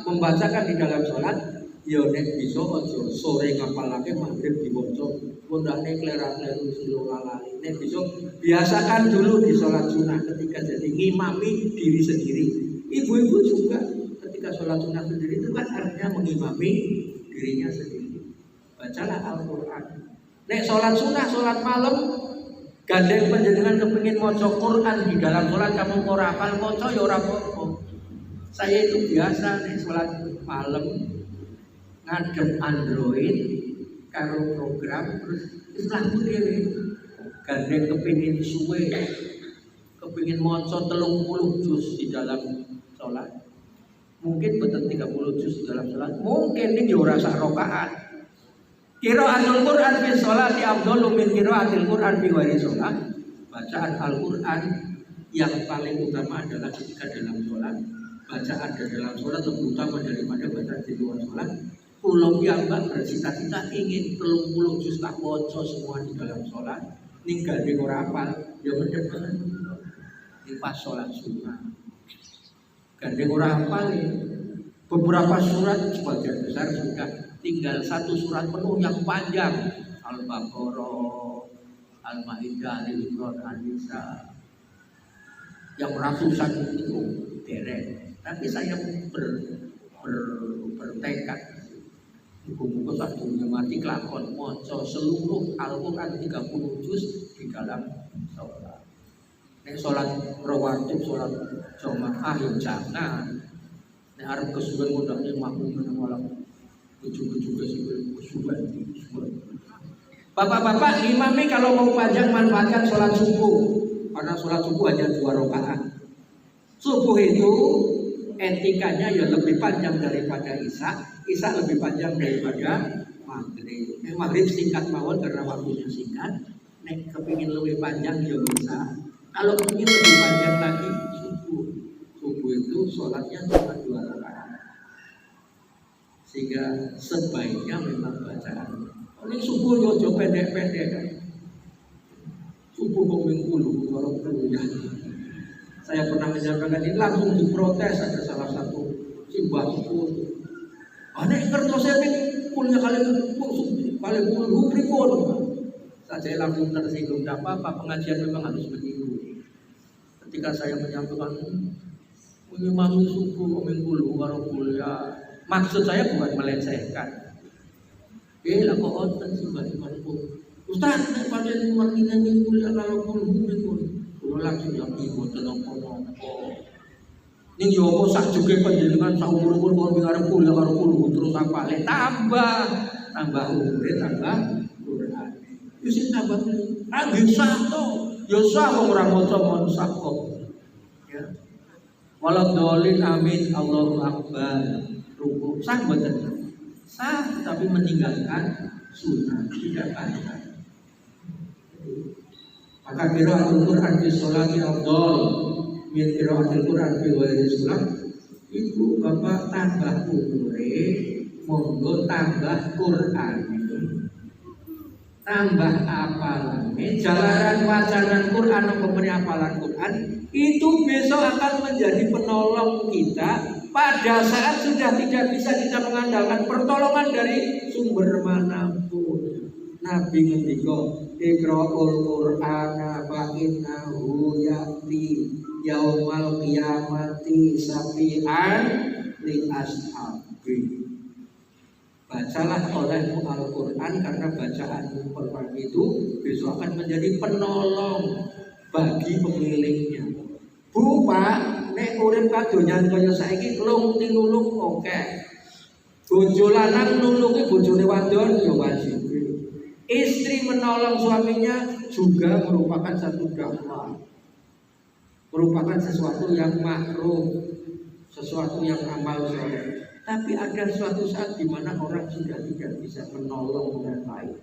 membacakan di dalam sholat, ya nek bisa aja sore ngapalake maghrib diwaca, pundake klerak-kleru silo lalali. Nek bisa biasakan dulu di sholat sunnah ketika jadi ngimami diri sendiri. Ibu-ibu juga ketika sholat sunnah sendiri itu kan artinya mengimami dirinya sendiri. Bacalah Al-Quran. Nek sholat sunnah, sholat malam, gandeng panjenengan kepengin maca Quran di dalam sholat, kamu ora hafal maca ya ora apa-apa. Saya itu biasa nih sholat malam ngadep Android karo program terus lagu dia gandeng kepingin suwe kepingin maca 30 juz di dalam sholat, mungkin betul 30 juz di dalam sholat, mungkin ini ora sak rakaat. Qiraatul Quran fi sholati afdalu min qiraatil Quran fi ghairi sholat. Bacaan Al-Quran yang paling utama adalah ketika dalam sholat. Bacaan di dalam sholat lebih utama daripada bacaan di luar sholat. Pulau piyambak bercita-cita ingin 30 juz tak waca semua di dalam sholat. Ninggal di ora hafal, ya bener-bener di pas sholat sunnah. Gandeng ora hafal ya. Beberapa surat sebagian besar sudah, tinggal satu surat penuh yang panjang, Al-Baqarah, Al-Maidah, Al-Imran, An-Nisa, yang ratusan itu derek. Tapi saya bertekad buku-buku satu mati kelakon moco seluruh Al-Quran 30 juz di dalam sholat. Nek sholat rawatib, sholat jamaah ya jangan. Nek arep kesuwen modalnya makmum nang malam tujuh kesuwen. Bapak-bapak, imami kalau mau panjang manfaatkan sholat subuh, karena sholat subuh hanya 2 rakaat. Subuh itu etikanya ya lebih panjang daripada Isya, Isya lebih panjang daripada Maghrib. Maghrib singkat mawon karena waktunya singkat. Nek kepingin lebih panjang ya bisa. Kalau kepingin lebih panjang lagi subuh. Subuh itu sholatnya cuma 2 rakaat. Sehingga sebaiknya memang bacaan. Ini subuh yo pendek-pendek kan. Subuh kok minggu kalau perlu ya. Saya pernah menyampaikan ini langsung diprotes, ada salah satu simbah itu. Nek kertosnya kuliah kali puluh pripun. Saya langsung tersinggung. Tidak apa-apa, pengajian memang harus begitu. Ketika saya menyampaikan menyimami subuh minggu baru kuliah, maksud saya bukan melecehkan. Lah kok oten simbah-simbah itu. Ustaz, nek pancen martine kuliah kalau puluh pripun. Langsung yang ibu tenang-tenang. Ning yo apa sak juge panjenengan sak umur-umur kok ngarep kuliah karo kulo terus apa le tambah umure tambah Quran. Wis tambah nggih sak to. Yo sak wong ora maca mon sak kok. Ya. Walau dolin amin Allahu akbar. Ruku sak mboten. Sah tapi meninggalkan sunnah tidak baca. Maka qiraatul Quran fi sholati afdal min qiraatil Quran fi ghairi sholat. Itu Bapak tambah umure, monggo tambah Quran. Tambah apalane, jalaran wacanan Quran atau hafalan Quran itu besok akan menjadi penolong kita pada saat sudah tidak bisa kita mengandalkan pertolongan dari sumber manapun. Nabi ngendika Iqra'ul Qur'ana fa innahu ya'ti yaumal qiyamati safi'an li ashabi. Bacalah olehmu Al-Quran karena bacaan Al-Quran itu besok akan menjadi penolong bagi pemiliknya. Bu Pak, nek urip kadonyan kaya saiki lung tinulung oke. Bojo lanang nulungi bojone wadon ya wajib. Istri menolong suaminya juga merupakan satu dakwah, merupakan sesuatu yang makruh, sesuatu yang amal soleh. Tapi ada suatu saat di mana orang sudah tidak bisa menolong dengan baik.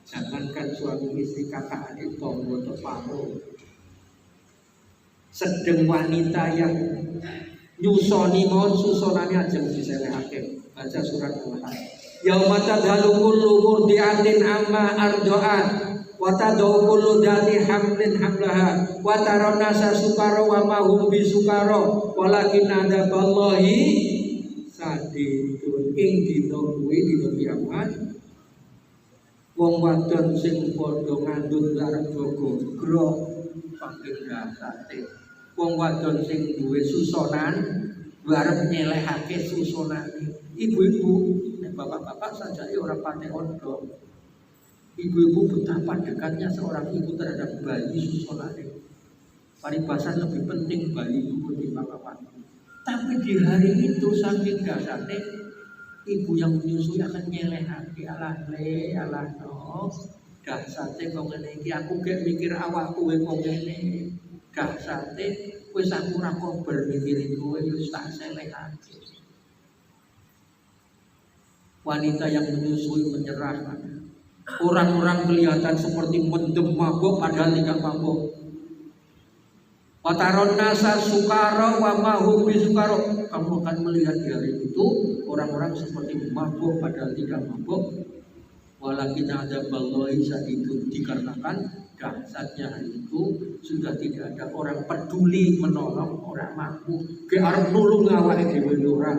Jangankan suami istri kakak adik tonggo teparo, sedang wanita yang nyusoni mohon susonannya aja diselehake. Baca surat Al-Hajj. Yaumata dalukul luhur diatin amma ardoat wa tadau kullu dzati hamlin hamlaha wa taron nasa sukara wa ma hum bisukara walakin adzaballahi sadidun. Ing dina kuwi dina kiamat wong wadon sing padha ngandhut arep jaga grok saking dahsyate. Wong wadon sing duwe susonan arep nyelehake susunane. Ibu-ibu, bapak-bapak saja ora patek ondo. Ibu-ibu betapa dekatnya seorang ibu terhadap bayi susunane. Paribasan lebih penting bayi ibu ketimbang bapak. Tapi di hari itu saking dahsyate, ibu yang menyusui akan nyelehake alah no. Dahsyate kok ngene iki aku gek mikir awakku kok ngene. Dahsyate wis aku ora kober mikirin kowe wis tak selehake. Wanita yang menyusui menyerah. Orang-orang kelihatan seperti mendem mabuk padahal tidak mabuk. Wataron nasa sukaro wa mahum bisukaro. Kamu akan melihat di hari itu orang-orang seperti mabuk padahal tidak mabuk. Walakin adzaballahi sadidun, dikarenakan dahsyatnya hari itu sudah tidak ada orang peduli menolong orang mampu. Ge arep nulung awake dhewe ora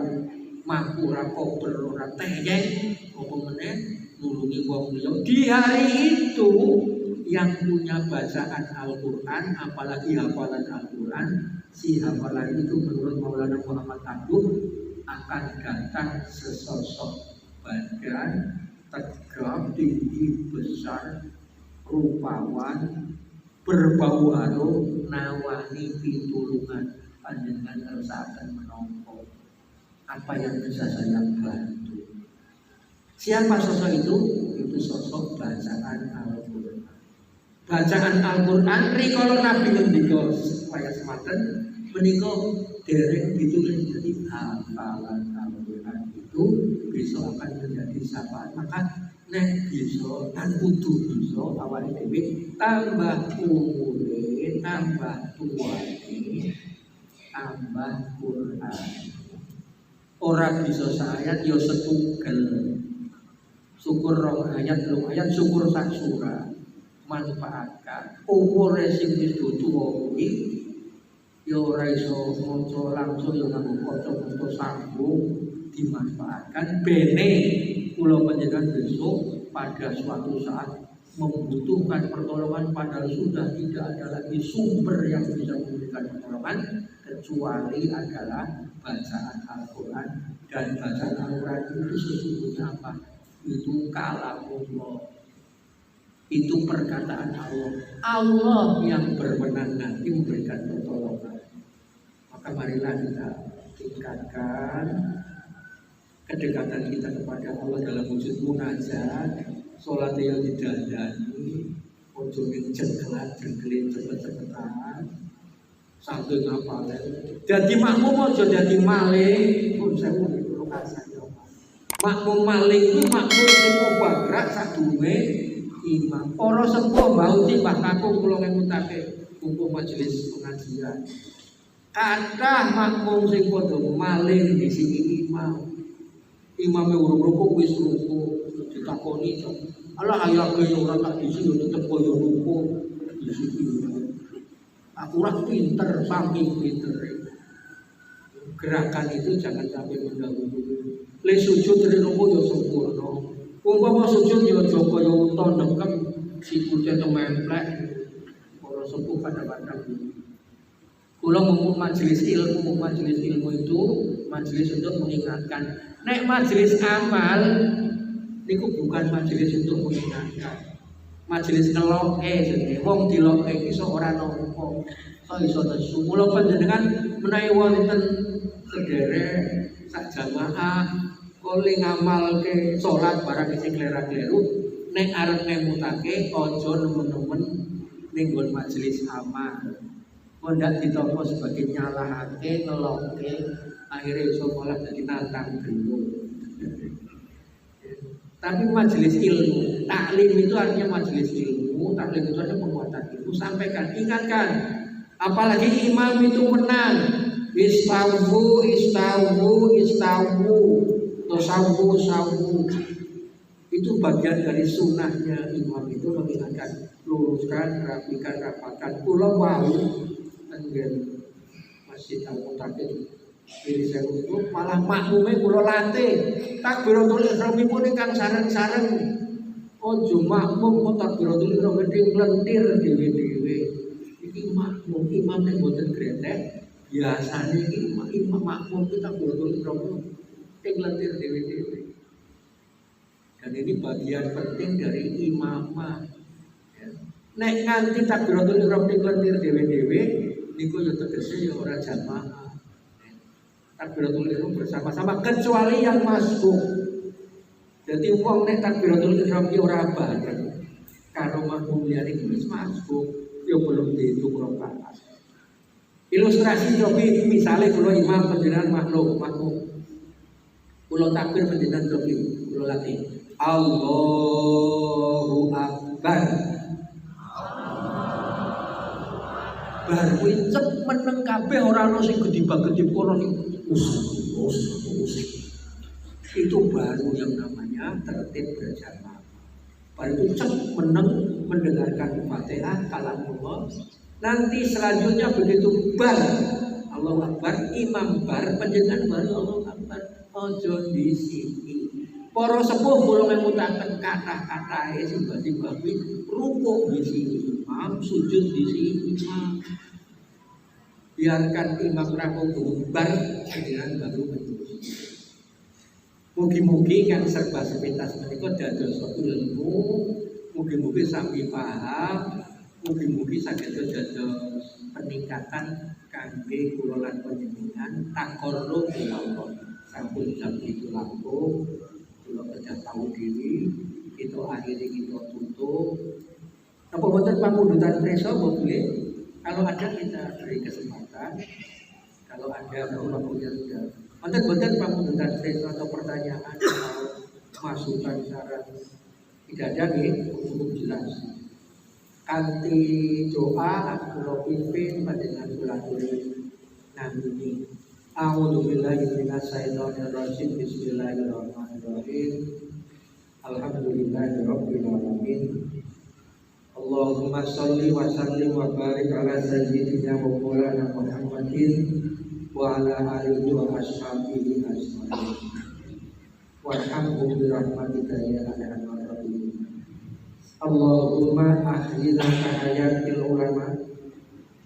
mampu, ora kober, ora teyeng, apa meneh nulungi wong liya. Di hari itu yang punya bacaan Al-Quran, apalagi hafalan Al-Quran, si hafalan itu menurut Maulana Muhammad Abduh akan datang sesosok badan tegap, tinggi, besar, rupawan, berbau harum, nawani pitulungan. Panjenengan harus akan menompo apa yang bisa saya bantu. Siapa sosok itu? Itu sosok bacaan Al-Quran. Bacaan Al-Quran rikala Nabi ngendika supaya sematen menika dereng ditulis jadi hafalan Al-Quran itu besok akan menjadi syafaat. Maka nek bisa lan kudu bisa awake dhewe tambah umure, tambah tuane, tambah Quran. Ora bisa sayat ya setunggal. Syukur rong ayat, syukur sak surah. Manfaatkan umur sing wis tuwa kuwi ya ora iso maca langsung ya nganggo kaca sambung, dimanfaatkan bene kula panjenengan besok pada suatu saat membutuhkan pertolongan padahal sudah tidak ada lagi sumber yang bisa memberikan pertolongan kecuali adalah bacaan Al-Quran. Dan bacaan Al-Quran itu sesungguhnya apa? Itu kalamullah. Itu perkataan Allah. Allah yang berwenang nanti memberikan pertolongan. Maka marilah kita tingkatkan kedekatan kita kepada Allah dalam wujud munajat, sholat yang didandani, ojo jengkelat-jengkelin cepet-cepetan, sambil ngapalin. Jadi makmum ojo jadi maling, pun saya mau lokasi. Makmum maling itu makmum semua bagrak sadurunge imam. Para sepuh mbau timbah kakung kula ngemutake kumpul majelis pengajian. Kathah makmum sing padha maling di sini imam. Imame urung rukuk wis rukuk ditakoni, "Alah ayo ge ora tak disi yo tetep koyo rukuk." Aku ora pinter, saking pintere. Gerakan itu jangan sampai mendahului. Le sujud dari rukuk yo sempurna. Umpama sujud yo aja kaya unta nekem sikute tememplek. Para sepuh kadang-kadang kula mumpung majelis ilmu itu majelis untuk mengingatkan. Nek majelis amal niku bukan majelis untuk mengingatkan. Majelis ngeloke jenenge wong diloke iso ora nampa. Kok iso nesu. Mula panjenengan menawi wonten sederek sak jamaah kole ngamalke salat barang sing kleru-kleru nek arep ngemutake aja nemen-nemen ning nggon majelis amal. Kondak ditampa sebagai nyalahake, ngeloke, akhirnya iso malah jadi nantang gelo. Tapi majelis ilmu, taklim itu artinya majelis ilmu, taklim itu ada penguatan ilmu. Sampaikan, ingatkan, apalagi imam itu menang. Istawu, sawu. Itu bagian dari sunnahnya imam itu mengingatkan. luruskan, rapikan, rapatkan. Kula wau tenggen Masjid Al-Mutakin ini saya untuk malah makmume kula latih takbiratul ihram pun ingkang sareng-sareng. Ojo makmum kok takbiratul ihram lentir dhewe-dhewe. Iki makmum imam nek boten gretek, biasane iki imam makmum kita takbiratul ihram lentir dhewe-dhewe. Dan ini bagian penting dari imamah. Ya. Nek nganti takbiratul ihram lentir dhewe-dhewe niku yo tegese yo ora jamaah. Takbiratul ihram bersama-sama kecuali yang masbuk. Jadi wong nek takbiratul ihram ki ora bareng karo makmum liyane wis masbuk, yo belum dihitung rakaat. Ilustrasi cobi misalnya kula imam panjenengan makmum. Kula takbir panjenengan cobi, kula latih. Allahu Akbar. Bar kuwi cep meneng kabeh ora ono sing gedhi-gedhi kono niku. Itu baru yang namanya tertib berjamaah. Baru itu cep meneng mendengarkan Fatihah kalamullah. Nanti selanjutnya begitu bar Allahu Akbar, imam bar panjenengan baru Allahu Akbar. Ojo di sini. Para sepuh kula memutaken kathah-kathahe simbah-simbah kuwi rukuk di sini, imam sujud di sini, imam. Biarkan imam rakuh bar panjenengan baru menuju. Mugi-mugi kan serba sepintas menika dados ilmu, mugi-mugi sami paham, mugi-mugi saged dados peningkatan kangge kula lan panjenengan takarrub ila Allah. Sampun jam itu langkung, kula kedah tahu diri, kita akhiri kita tutup. Apa boten pamundutan preso boleh? Kalau ada kita beri kesempatan. Kalau ada waktunya sudah. Boten pamundutan preso atau pertanyaan atau masukan saran tidak ada nih, cukup jelas. Kanti doa kula pimpin panjenengan kula aturi namini. A'udzubillahi minasyaitonir rajim. Bismillahirrahmanirrahim. Alhamdulillahirabbil alamin. Allahumma sholli wa sallim wa barik ala sayyidina wa maulana Muhammadin wa ala alihi wa ashabihi ajmain. Warhamhum bi rahmatika ya arhamar rahimin. Allahumma ahyina ka hayatil ulama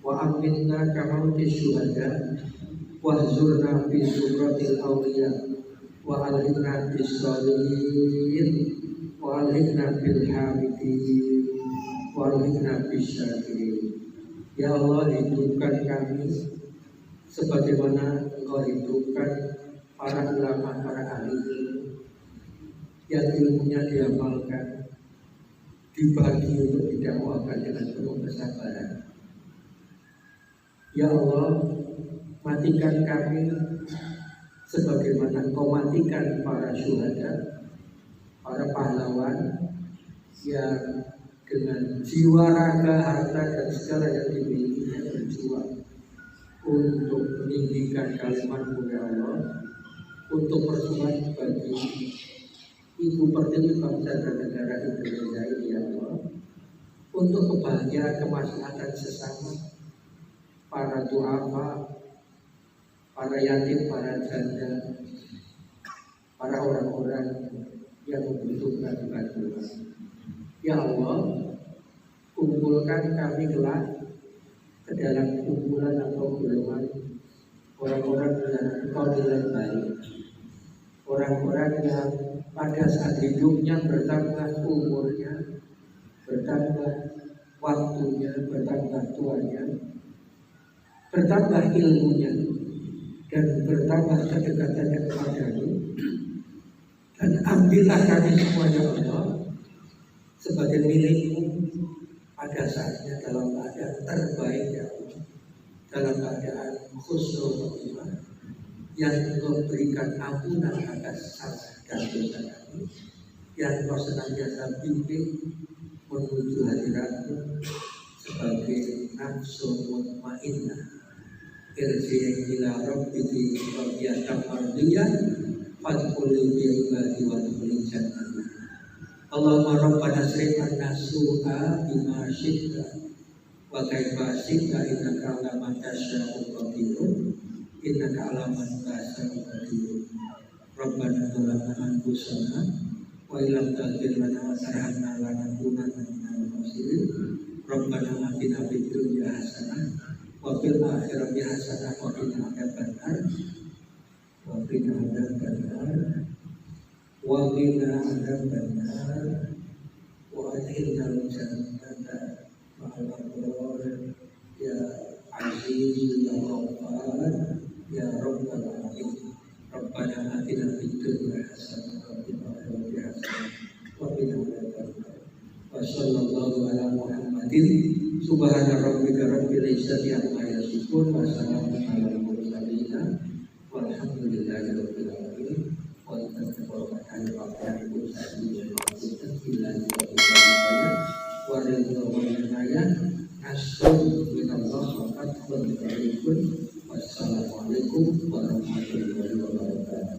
wa aminna ka mautis syuhada wahzurna fi suratil awliya wa alhikna bis sholihin wa alhikna bil hamidin wa alhikna bis syakirin. Ya Allah, hidupkan kami sebagaimana Engkau hidupkan para ulama, para ahli ilmu yang ilmunya diamalkan, dibagi untuk didakwakan dengan penuh kesabaran. Ya Allah, matikan kami sebagaimana Engkau matikan para syuhada, para pahlawan yang dengan jiwa, raga, harta dan segala yang dimilikinya berjuang untuk meninggikan kalimat-Mu ya Allah, untuk perjuangan bagi Ibu Pertiwi bangsa dan negara Indonesia ini ya Allah, untuk kebahagiaan kemaslahatan sesama, para duafa, para yatim, para janda, para orang-orang yang membutuhkan bantuan. Ya Allah, kumpulkan kami kelak ke dalam kumpulan atau golongan orang-orang yang Engkau nilai baik, orang-orang yang pada saat hidupnya bertambah umurnya, bertambah waktunya, bertambah tuanya, bertambah ilmunya, dan bertambah kedekatannya kepada-Mu. Dan ambillah kami semuanya Allah sebagai milik-Mu pada saatnya dalam keadaan terbaik ya Allah, dalam keadaan khusnul khotimah yang Engkau berikan ampunan atas salah dan dosa kami, yang Engkau senantiasa bimbing menuju hadirat-Mu sebagai nafsu mutmainnah. Irji'i ila rabbiki radiyatan mardiyah fadkhuli bi ibadi wa dkhuli jannah. Allahumma rabbana srif anna su'a bima syi'ta wa kaifa syi'ta innaka ala ma tasya'u qadirun innaka ala ma tasya'u qadirun. Rabbana zalamna anfusana wa illam taghfir lana wa tarhamna lanakunanna minal khasirin. Rabbana atina fid dunya hasanah wa fil akhirati hasanah wa qina adzabannar wa qina adzabannar wa qina adzabannar wa adkhilnal jannata ma'al abrar ya aziz ya ghaffar ya rabbal alamin. Rabbana atina fid dunya hasanah wa fil akhirati hasanah wa qina adzabannar. Wa sallallahu ala Muhammadin subhana rabbika rabbil izzati amma yasifun wa salamun alal mursalin walhamdulillahi rabbil alamin. Wa taqabbal rabbil izzati wa ridha wa inayah nasrun minallah wa fathun qaribun. Wassalamualaikum warahmatullahi wabarakatuh.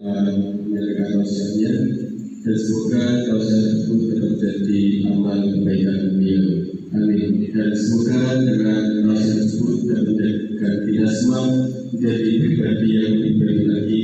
Menjalankan wasiatnya dan semoga wasiat tersebut tetap jadi amal kebaikan beliau. Amin. Dan semoga dengan wasiat tersebut dapat menjadikan kita semua menjadi pribadi yang lebih baik lagi